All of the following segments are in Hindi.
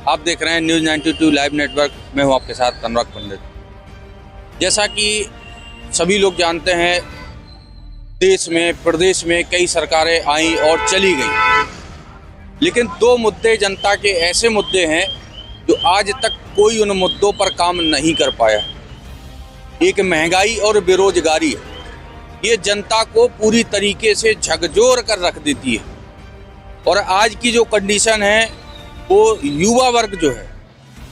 आप देख रहे हैं न्यूज़ 92 लाइव नेटवर्क। मैं हूं आपके साथ अनुराग पंडित। जैसा कि सभी लोग जानते हैं, देश में प्रदेश में कई सरकारें आईं और चली गईं, लेकिन दो मुद्दे जनता के ऐसे मुद्दे हैं जो आज तक कोई उन मुद्दों पर काम नहीं कर पाया। एक महंगाई और बेरोजगारी है। ये जनता को पूरी तरीके से झकझोर कर रख देती है। और आज की जो कंडीशन है वो युवा वर्ग जो है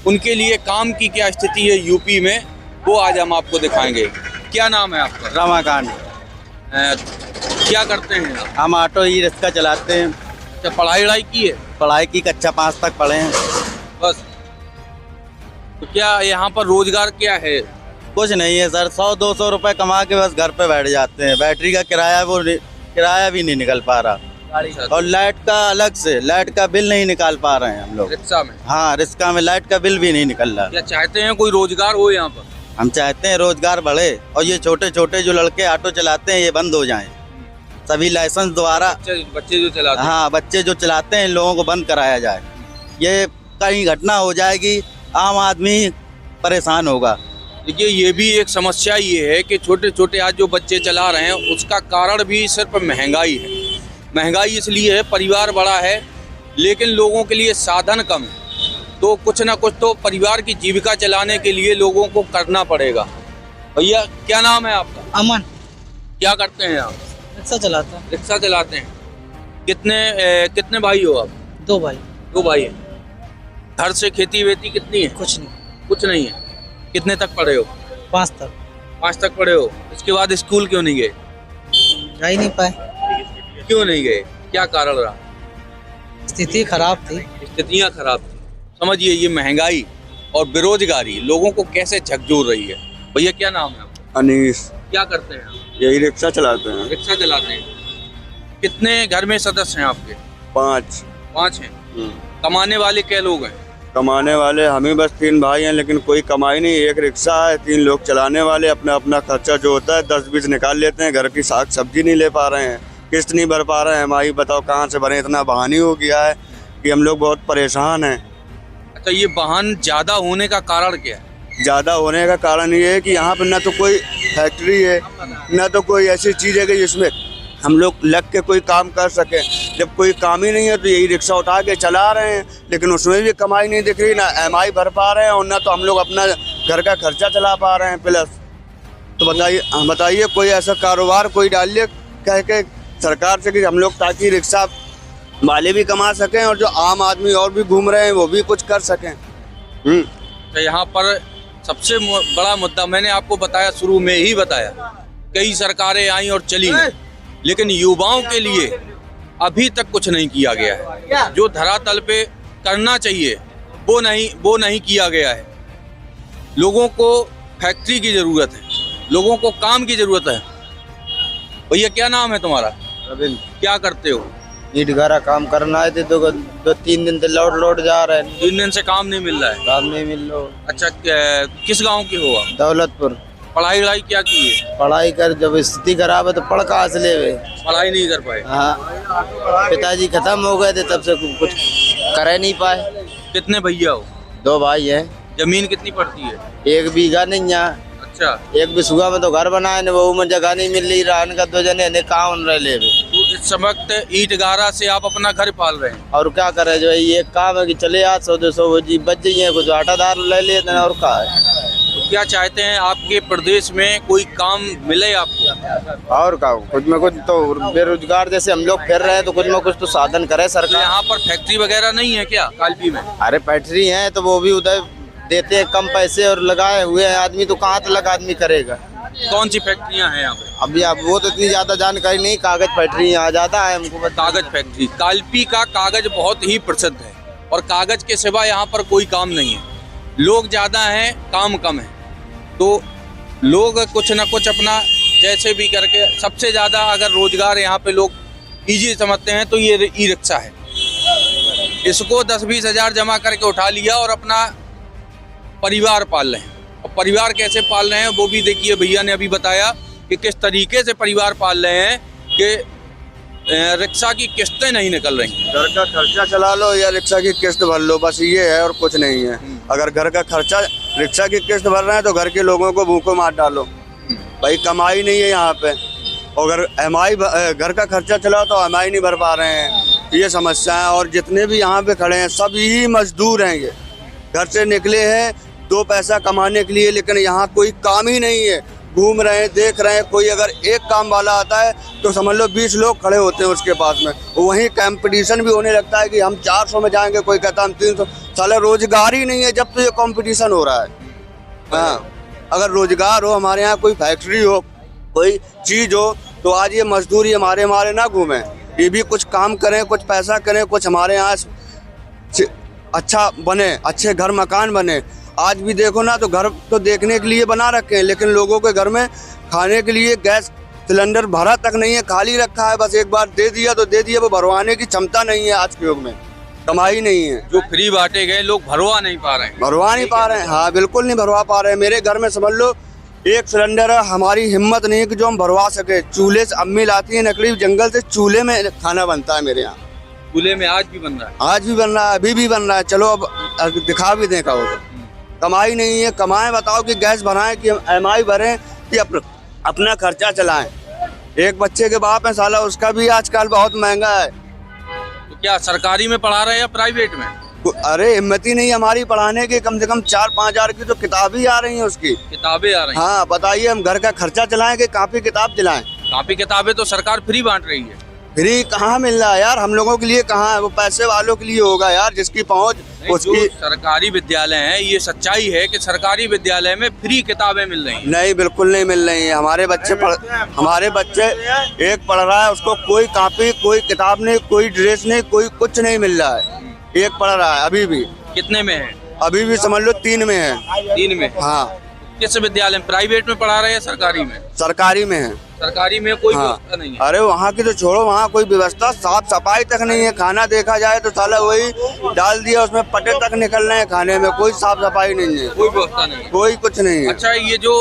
उनके लिए काम की क्या स्थिति है यूपी में, वो आज हम आपको दिखाएंगे। क्या नाम है आपका? रमाकांत। क्या करते हैं आप? हम ऑटो ही रिक्शा चलाते हैं। क्या पढ़ाई वढ़ाई की है? पढ़ाई की कक्षा 5 तक पढ़े हैं बस। तो क्या यहाँ पर रोजगार क्या है? कुछ नहीं है सर, 100-200 रुपए कमा के बस घर पे बैठ जाते हैं। बैटरी का किराया किराया भी नहीं निकल पा रहा, और लाइट का अलग से लाइट का बिल नहीं निकाल पा रहे हैं हम लोग रिक्शा में। हाँ, रिक्शा में लाइट का बिल भी नहीं निकल रहा। क्या चाहते हैं कोई रोजगार हो यहाँ पर? हम चाहते हैं रोजगार बढ़े और ये छोटे छोटे जो लड़के ऑटो चलाते हैं ये बंद हो जाएं। सभी लाइसेंस द्वारा बच्चे जो चलाते हैं, हाँ, बच्चे जो चलाते हैं इन लोगों को बंद कराया जाए। ये कहीं घटना हो जाएगी, आम आदमी परेशान होगा। देखिए, ये भी एक समस्या ये है कि छोटे छोटे आज जो बच्चे चला रहे हैं उसका कारण भी सिर्फ महंगाई है। महंगाई इसलिए है, परिवार बड़ा है लेकिन लोगों के लिए साधन कम है, तो कुछ ना कुछ तो परिवार की जीविका चलाने के लिए लोगों को करना पड़ेगा। भैया, क्या नाम है आपका? अमन। क्या करते हैं आप? रिक्शा चलाता है। रिक्शा चलाते हैं। कितने भाई हो आप? 2 भाई। 2 भाई हैं। घर से खेती वेती कितनी है? कुछ नहीं। कुछ नहीं है। कितने तक पढ़े हो? 5 तक। 5 तक पढ़े हो। इसके बाद स्कूल क्यों नहीं गए? जा ही नहीं पाए। क्यों नहीं गए? क्या कारण रहा? स्थिति खराब थी। स्थितियाँ खराब थी। समझिए, ये महंगाई और बेरोजगारी लोगों को कैसे झकझोर रही है। भैया, क्या नाम है आपका? अनीस। क्या करते हैं आप? यही रिक्शा चलाते हैं। रिक्शा चलाते हैं। कितने घर में सदस्य हैं आपके? 5। 5 हैं। कमाने वाले क्या लोग हैं? कमाने वाले हम ही बस 3 भाई हैं, लेकिन कोई कमाई नहीं। एक रिक्शा है, 3 लोग चलाने वाले। अपना अपना खर्चा जो होता है 10-20 निकाल लेते हैं। घर की साग सब्जी नहीं ले पा रहे हैं, किस्त नहीं भर पा रहे हैं। हमारी बताओ कहाँ से भरें? इतना बहानी हो गया है कि हम लोग बहुत परेशान हैं। अच्छा, ये वाहन ज़्यादा होने का कारण क्या है? ज़्यादा होने का कारण ये है कि यहाँ पर ना तो कोई फैक्ट्री है, ना तो कोई ऐसी चीज़ है कि जिसमें हम लोग लग के कोई काम कर सके। जब कोई काम ही नहीं है तो यही रिक्शा उठा के चला रहे हैं, लेकिन उसमें भी कमाई नहीं दिख रही। ना EMI भर पा रहे हैं और ना तो हम लोग अपना घर का खर्चा चला पा रहे हैं। प्लस तो बताइए कोई ऐसा कारोबार कोई डालिए कह के सरकार से कि हम लोग, ताकि रिक्शा वाले भी कमा सकें और जो आम आदमी और भी घूम रहे हैं वो भी कुछ कर सकें। तो यहाँ पर सबसे बड़ा मुद्दा मैंने आपको बताया, शुरू में ही बताया, कई सरकारें आई और चली गई, लेकिन युवाओं के लिए अभी तक कुछ नहीं किया गया है। जो धरातल पे करना चाहिए वो नहीं किया गया है। लोगों को फैक्ट्री की जरूरत है, लोगों को काम की जरूरत है। भैया, क्या नाम है तुम्हारा? रविंद्र। क्या करते हो? ईट गारा काम करना है तो 2-3 दिन से लौट जा रहे हैं। 3 दिन से काम नहीं मिल रहा है। काम नहीं मिल रहा। अच्छा, किस गांव के हो आप? दौलतपुर। पढ़ाई वढ़ाई क्या की है? पढ़ाई कर, जब स्थिति खराब है तो पढ़ कहाँ से ले? पढ़ाई नहीं कर पाए। हाँ, पिताजी खत्म हो गए थे, तब से कुछ कर नहीं पाए। कितने भैया हो? 2 भाई हैं। जमीन कितनी पड़ती है? 1 बीघा नहीं है। अच्छा, 1 बिस्वा में तो घर बनाए, वो में जगह नहीं मिल रही। रहने का 2 जने ने काम रह ले। तो इस वक्त ईट गारा से आप अपना घर पाल रहे हैं। और क्या करे, जो ये काम है कि चले आज 100-200 जी बच जाइए, कुछ आटादार ले लेते हैं और क्या है। तो क्या चाहते हैं आपके प्रदेश में कोई काम मिले आपको? और क्या, कुछ में कुछ तो बेरोजगार जैसे हम लोग फिर रहे हैं तो कुछ में कुछ तो साधन करे तो सरकार। यहाँ पर फैक्ट्री वगैरह नहीं है क्या कालपी में? अरे फैक्ट्री है तो वो भी उधर देते हैं कम पैसे और लगाए हुए हैं आदमी, तो कहाँ तक आदमी करेगा। कौन सी फैक्ट्रियाँ हैं यहाँ पे? अभी आप वो तो इतनी ज्यादा जानकारी नहीं। कागज फैक्ट्री यहाँ ज्यादा है हमको। कागज फैक्ट्री। कालपी का कागज बहुत ही प्रसिद्ध है और कागज के सिवा यहाँ पर कोई काम नहीं है। लोग ज्यादा हैं, काम कम है, तो लोग कुछ न कुछ अपना जैसे भी करके, सबसे ज्यादा अगर रोजगार यहाँ पे लोग ईजी समझते हैं तो ये ई रिक्शा है। इसको 10-20 हज़ार जमा करके उठा लिया और अपना परिवार पाल रहे हैं। और परिवार कैसे पाल रहे हैं वो भी देखिए, भैया ने अभी बताया कि किस तरीके से परिवार पाल रहे हैं कि रिक्शा की किस्तें नहीं निकल रही। घर का खर्चा चला लो या रिक्शा की किस्त भर लो, बस ये है और कुछ नहीं है। अगर घर का खर्चा रिक्शा की किस्त भर रहे हैं तो घर के लोगों को भूखों मार डालो। भाई कमाई नहीं है यहाँ पे, अगर एमआई घर का खर्चा चलाओ तो एमआई नहीं भर पा रहे हैं, ये समस्या है। और जितने भी यहाँ पे खड़े हैं सब ही मजदूर हैं, ये घर से निकले हैं 2 पैसा कमाने के लिए, लेकिन यहाँ कोई काम ही नहीं है। घूम रहे हैं, देख रहे हैं, कोई अगर एक काम वाला आता है तो समझ लो 20 लोग खड़े होते हैं उसके पास में। वहीं कंपटीशन भी होने लगता है कि हम 400 में जाएंगे, कोई कहता हम 300। साला रोजगार ही नहीं है जब तो ये कंपटीशन हो रहा है। हाँ, अगर रोजगार हो, हमारे यहाँ कोई फैक्ट्री हो, कोई चीज हो, तो आज ये मजदूरी हमारे ना घूमे, ये भी कुछ काम करें, कुछ पैसा करें, कुछ हमारे यहाँ अच्छा बने, अच्छे घर मकान बने। आज भी देखो ना तो घर तो देखने के लिए बना रखे हैं, लेकिन लोगों के घर में खाने के लिए गैस सिलेंडर भरा तक नहीं है, खाली रखा है। बस एक बार दे दिया तो दे दिया, वो भरवाने की क्षमता नहीं है आज के युग में, कमाई नहीं है। जो फ्री बांटे गए लोग भरवा नहीं पा रहे हैं। भरवा नहीं पा रहे हैं, हाँ बिल्कुल नहीं भरवा पा रहे हैं। मेरे घर में समझ लो 1 सिलेंडर है, हमारी हिम्मत नहीं है कि जो हम भरवा सके। चूल्हे से अम्मी लाती है नकली जंगल से, चूल्हे में खाना बनता है मेरे यहाँ। चूल्हे में आज भी बन रहा है? आज भी बन रहा है, अभी भी बन रहा है। चलो अब दिखा भी दें, कहो तो कमाई नहीं है। कमाएं, बताओ कि गैस भराएं कि एमआई भरें कि अपना खर्चा चलाएं। एक बच्चे के बाप है साला, उसका भी आजकल बहुत महंगा है। तो क्या सरकारी में पढ़ा रहे हैं या प्राइवेट में? अरे हिम्मत ही नहीं हमारी पढ़ाने की, कम से कम 4-5 हजार की तो किताबें आ रही हैं उसकी। किताबें आ रही हैं? हाँ बताइए, हम घर का खर्चा चलाएं कि कापी किताब चलाएं? कापी किताबें तो सरकार फ्री बांट रही है। फ्री कहाँ मिल रहा है यार, हम लोगों के लिए कहाँ है, वो पैसे वालों के लिए होगा यार, जिसकी पहुँच उसकी। जो सरकारी विद्यालय हैं, ये सच्चाई है कि सरकारी विद्यालय में फ्री किताबें मिल रही हैं। नहीं, बिल्कुल नहीं मिल रही है। हमारे बच्चे एक पढ़ रहा है, उसको कोई कापी, कोई किताब नहीं, कोई ड्रेस नहीं, कोई कुछ नहीं मिल रहा है। एक पढ़ रहा है अभी भी। कितने में है? अभी भी समझ लो 3 में है। 3 में? हाँ। किस विद्यालय में, प्राइवेट में पढ़ा रहे हैं सरकारी में? सरकारी में है। सरकारी में कोई हाँ। व्यवस्था नहीं है? अरे वहाँ की तो छोड़ो, वहाँ कोई व्यवस्था साफ सफाई तक नहीं है। खाना देखा जाए तो साला वही डाल दिया, उसमें पटे तक निकल रहे हैं खाने में, कोई साफ सफाई नहीं है, कोई व्यवस्था नहीं है, कोई कुछ नहीं है। अच्छा, ये जो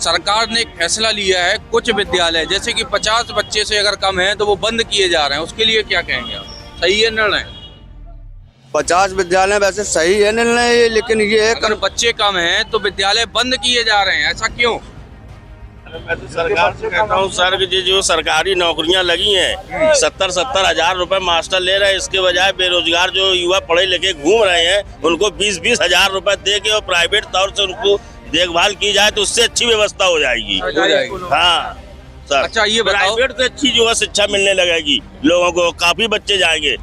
सरकार ने एक फैसला लिया है, कुछ विद्यालय जैसे कि 50 बच्चे से अगर कम है तो वो बंद किए जा रहे हैं, उसके लिए क्या कहेंगे आप? सही है निर्णय? 50 विद्यालय वैसे सही है निर्णय, लेकिन ये है अगर बच्चे कम हैं तो विद्यालय बंद किए जा रहे हैं, ऐसा क्यों? मैं तो सरकार से कहता हूँ सर कि जो सरकारी नौकरियां लगी हैं 70-70 हजार रुपए मास्टर ले रहे हैं, इसके बजाय बेरोजगार जो युवा पढ़े लिखे घूम रहे हैं उनको 20-20 हजार रुपए दे के और प्राइवेट तौर से उनको देखभाल की जाए तो उससे अच्छी व्यवस्था हो जाएगी। हाँ सर। अच्छा, ये बताओ, प्राइवेट से अच्छी जो है शिक्षा मिलने लगेगी लोगों को, काफी बच्चे जाएंगे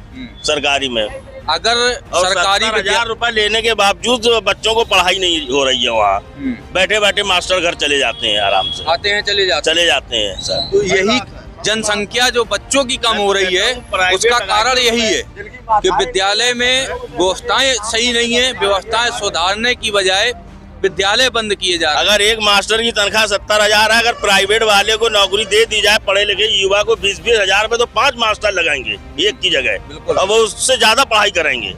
सरकारी में। अगर सरकारी 70,000 रुपए लेने के बावजूद बच्चों को पढ़ाई नहीं हो रही है वहाँ, बैठे बैठे मास्टर घर चले जाते हैं, आराम से आते हैं चले जाते हैं सर। तो यही जनसंख्या जो बच्चों की कम हो रही है, उसका कारण यही है कि विद्यालय में व्यवस्थाएं सही नहीं है। व्यवस्थाएं सुधारने की बजाय विद्यालय बंद किए जा रहे हैं। अगर एक मास्टर की तनख्वाह 70,000 है, अगर प्राइवेट वाले को नौकरी दे दी जाए पढ़े लिखे युवा को 20-20 हजार में, तो 5 मास्टर लगाएंगे एक की जगह, और वो उससे ज्यादा पढ़ाई करेंगे।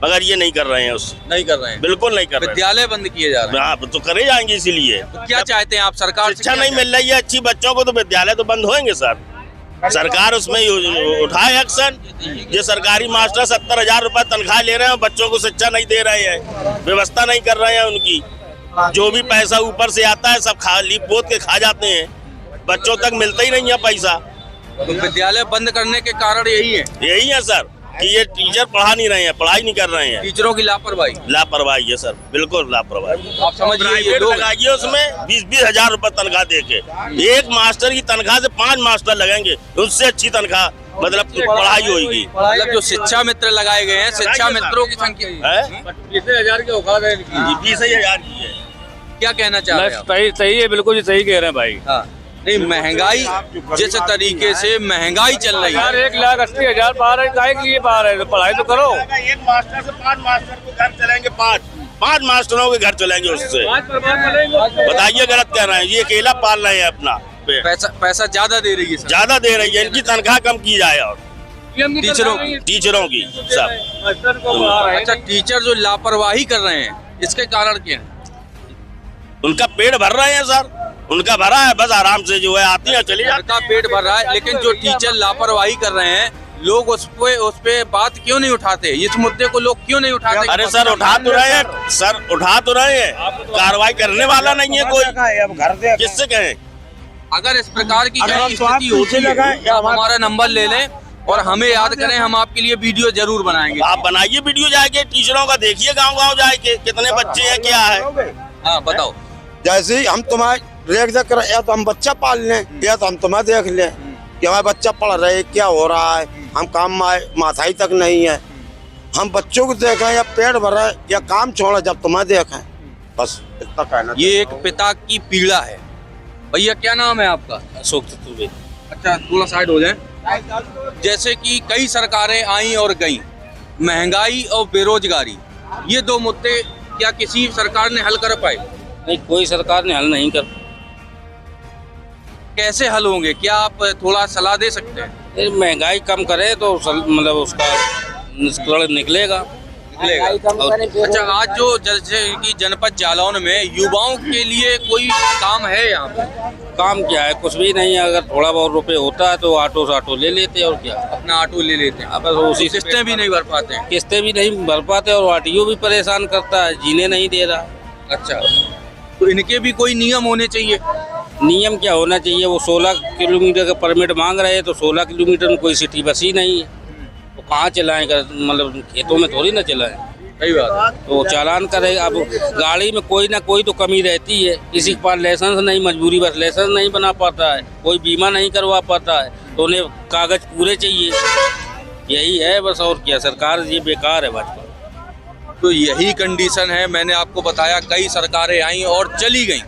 मगर ये नहीं कर रहे हैं, नहीं कर रहे हैं, बिल्कुल नहीं कर रहे हैं। विद्यालय बंद किए जा रहे हैं। हाँ तो करे जाएंगे, इसीलिए। तो क्या चाहते हैं आप सरकार से? शिक्षा नहीं मिल रही है अच्छी बच्चों को, तो विद्यालय तो बंद होंगे सर। सरकार उसमें उठाए एक्शन। ये सरकारी मास्टर 70,000 रुपए तनख्वाह ले रहे हैं, बच्चों को शिक्षा नहीं दे रहे हैं, व्यवस्था नहीं कर रहे हैं उनकी। जो भी पैसा ऊपर से आता है सब खा ली पोत के खा जाते हैं, बच्चों तक मिलता ही नहीं है पैसा। तो विद्यालय बंद करने के कारण यही है सर कि ये टीचर पढ़ा नहीं रहे हैं, पढ़ाई नहीं कर रहे हैं। टीचरों की लापरवाही है सर, बिल्कुल लापरवाही। आप समझिए, ये लोग लगाइए उसमें 20-20 हजार रुपए तनख्वाह देके, एक मास्टर की तनख्वाह से 5 मास्टर लगाएंगे, उससे अच्छी तनख्वाह मतलब पढ़ाई होगी। मतलब जो शिक्षा मित्र लगाए गए हैं, शिक्षा मित्रों की संख्या 20,000 की औकात है, 20,000 की है। क्या कहना चाह रहे हैं? सही है, बिल्कुल सही कह रहे हैं भाई। हाँ, नहीं, महंगाई जिस तरीके से महंगाई चल रही है, 1,80,000 पा रहे हैं, के लिए पा रहे हैं, तो पढ़ाई तो करो। एक मास्टर से 5 मास्टर को घर चलेंगे, 5 मास्टरों के घर चलेंगे उससे। बताइए गलत कह रहे हैं, ये अकेला पाल रहे हैं अपना। पैसा ज्यादा दे रही है, ज्यादा दे रही है, इनकी तनख्वाह कम की जाए। और टीचरों की सब। अच्छा, टीचर जो लापरवाही कर रहे हैं, इसके कारण क्या है? उनका पेट भर रहे हैं सर, उनका भरा है, बस आराम से जो है आती है चली जाती उनका पेट भर रहा है, लेकिन जो टीचर लापरवाही कर रहे हैं लोग उस पे बात क्यों नहीं उठाते? इस मुद्दे को लोग क्यों नहीं उठाते? अरे सर उठा तो रहे हैं, सर उठा तो रहे हैं, कार्रवाई करने वाला नहीं है कोई, किससे कहें? अगर इस प्रकार की कहीं स्थिति होती है तो आप हमारा नंबर ले लें और हमें याद करें, हम आपके लिए वीडियो जरूर बनाएंगे। आप बनाइए वीडियो जाके, टीचरों का देखिए गांव-गांव जाके कितने बच्चे हैं, क्या है। हाँ बताओ। जैसे ही हम तुम्हारे देख कर, या तो हम बच्चा पाल लें या तो हम तुम्हें देख लें कि हमारे बच्चा पढ़ रहे, क्या हो रहा है, हम काम में माथाई तक नहीं है, हम बच्चों को देखें या पेट भर रहे या काम छोड़े जब तुम्हें देखें, बस इतना कहना। ये एक पिता की पीड़ा है। भैया क्या नाम है आपका? अशोक चतुर्वेदी। अच्छा थोड़ा साइड हो जाए। जैसे कि कई सरकारें आई और गई, महंगाई और बेरोजगारी, ये दो मुद्दे क्या किसी सरकार ने हल कर पाए? नहीं, कोई सरकार ने हल नहीं कर। कैसे हल होंगे, क्या आप थोड़ा सलाह दे सकते हैं? महंगाई कम करे तो मतलब उसका निष्कर्ण निकलेगा। अच्छा आज जो जैसे कि जनपद जालौन में युवाओं के लिए कोई काम है यहाँ पे? काम क्या है, कुछ भी नहीं है। अगर थोड़ा बहुत रुपए होता है तो ऑटो ले लेते हैं, और क्या अपना ऑटो ले लेते हैं, अब उसी किस्तें भी नहीं भर पाते हैं। किस्तें भी नहीं भर पाते और आरटीओ भी परेशान करता है, जीने नहीं दे रहा। अच्छा तो इनके भी कोई नियम होने चाहिए। नियम क्या होना चाहिए, वो 16 किलोमीटर का परमिट मांग रहे हैं तो 16 किलोमीटर में कोई सिटी बस ही नहीं है, तो कहाँ चलाएंगे, मतलब खेतों में थोड़ी ना चलाएं। सही बात। तो चालान करे। अब गाड़ी में कोई ना कोई तो कमी रहती है, किसी के पास लाइसेंस नहीं, मजबूरी बस लाइसेंस नहीं बना पाता है, कोई बीमा नहीं करवा पाता है, तो उन्हें कागज पूरे चाहिए। यही है बस, और क्या। सरकार ये बेकार है भाजपा। तो यही कंडीशन है। मैंने आपको बताया कई सरकारें आई और चली गईं,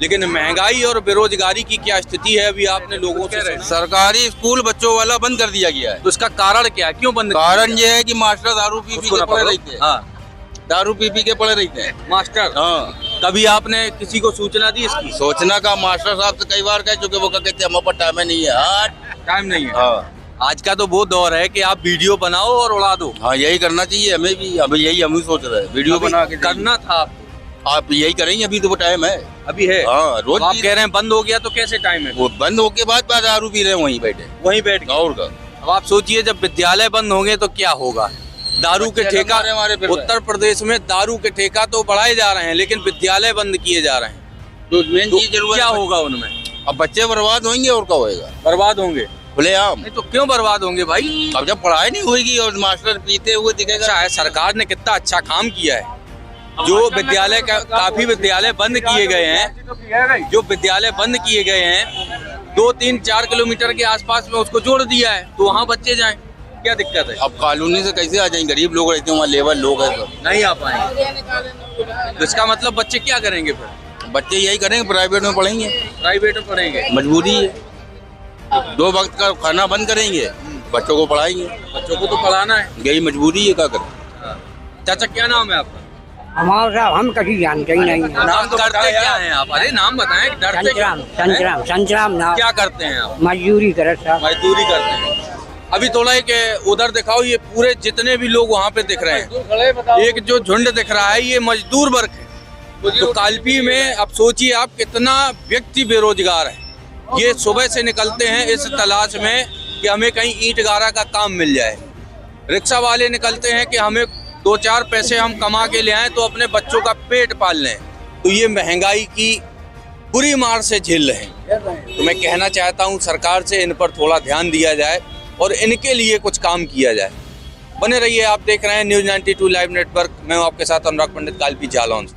लेकिन महंगाई और बेरोजगारी की क्या स्थिति है अभी आपने लोगों से। सरकारी स्कूल बच्चों वाला बंद कर दिया गया है। तो इसका कारण क्या है, क्यों बंद? कारण ये है कि मास्टर दारू पी के पड़े रहते हैं। हाँ दारू पी के पड़े रहते हैं मास्टर। हाँ, कभी आपने किसी को सूचना दी इसकी? सोचना का मास्टर साहब से कई बार कह चुके, वो कहते हैं हमारे पास टाइम नहीं है। हाँ टाइम नहीं है। हाँ आज का तो वो दौर है कि आप वीडियो बनाओ और उड़ा दो। हाँ, यही करना चाहिए हमें भी। अभी यही हम भी सोच रहे हैं, वीडियो बना के करना था। आप यही करेंगे, अभी तो वो टाइम है, अभी है। हाँ रोज आप कह रहे हैं बंद हो गया, तो कैसे टाइम है? वो बंद होके बाद दारू पी रहे हैं वहीं बैठे, वहीं बैठ गए। और का। अब आप सोचिए जब विद्यालय बंद होंगे तो क्या होगा। दारू के ठेका, उत्तर प्रदेश में दारू के ठेका तो बढ़ाए जा रहे हैं, लेकिन विद्यालय बंद किए जा रहे हैं। तो मेन चीज जरूर क्या होगा उनमें? अब बच्चे बर्बाद होंगे और क्या होएगा, बर्बाद होंगे खुलेआम। नहीं तो क्यों बर्बाद होंगे भाई? अब जब पढ़ाई नहीं होगी और मास्टर पीते हुए दिखेगा। अच्छा है, सरकार ने कितना अच्छा काम किया है। जो विद्यालय काफी विद्यालय बंद किए गए हैं, जो विद्यालय बंद किए गए हैं 2, 3, 4 किलोमीटर के आसपास में उसको जोड़ दिया है, तो वहाँ बच्चे जाएं। क्या दिक्कत है? अब कॉलोनी से कैसे आ जाएंगे, गरीब लोग रहते हैं वहाँ, लेबर लोग हैं सब, नहीं आ पाएंगे। तो इसका मतलब बच्चे क्या करेंगे फिर? बच्चे यही करेंगे, प्राइवेट में पढ़ेंगे, प्राइवेट में पढ़ेंगे। मजबूरी है। 2 वक्त का खाना बंद करेंगे, बच्चों को पढ़ाएंगे, बच्चों को तो पढ़ाना है, यही मजबूरी है, क्या करें। चाचा क्या नाम है आपका? हमारा हम कभी जानते ही नहीं है। नाम करते क्या हैं आप? अरे नाम बताएं, डरते क्या? संतराम नाम। क्या करते हैं आप? मजदूरी करे साहब। मजदूरी करते हैं। अभी थोड़ा एक उधर दिखाओ, ये पूरे जितने भी लोग वहाँ पे दिख रहे हैं, एक जो झुंड दिख रहा है ये मजदूर वर्ग है। तो कालपी में अब सोचिए आप कितना व्यक्ति बेरोजगार है। ये सुबह से निकलते हैं इस तलाश में कि हमें कहीं ईंट गारा का काम मिल जाए। रिक्शा वाले निकलते हैं कि हमें 2-4 पैसे हम कमा के ले आएं तो अपने बच्चों का पेट पाल लें। तो ये महंगाई की बुरी मार से झेल रहे हैं। तो मैं कहना चाहता हूँ सरकार से इन पर थोड़ा ध्यान दिया जाए और इनके लिए कुछ काम किया जाए। बने रहिए, आप देख रहे हैं न्यूज़ 92 लाइव नेटवर्क। मैं हूँ आपके साथ अनुराग पंडित, कालपी जालौन।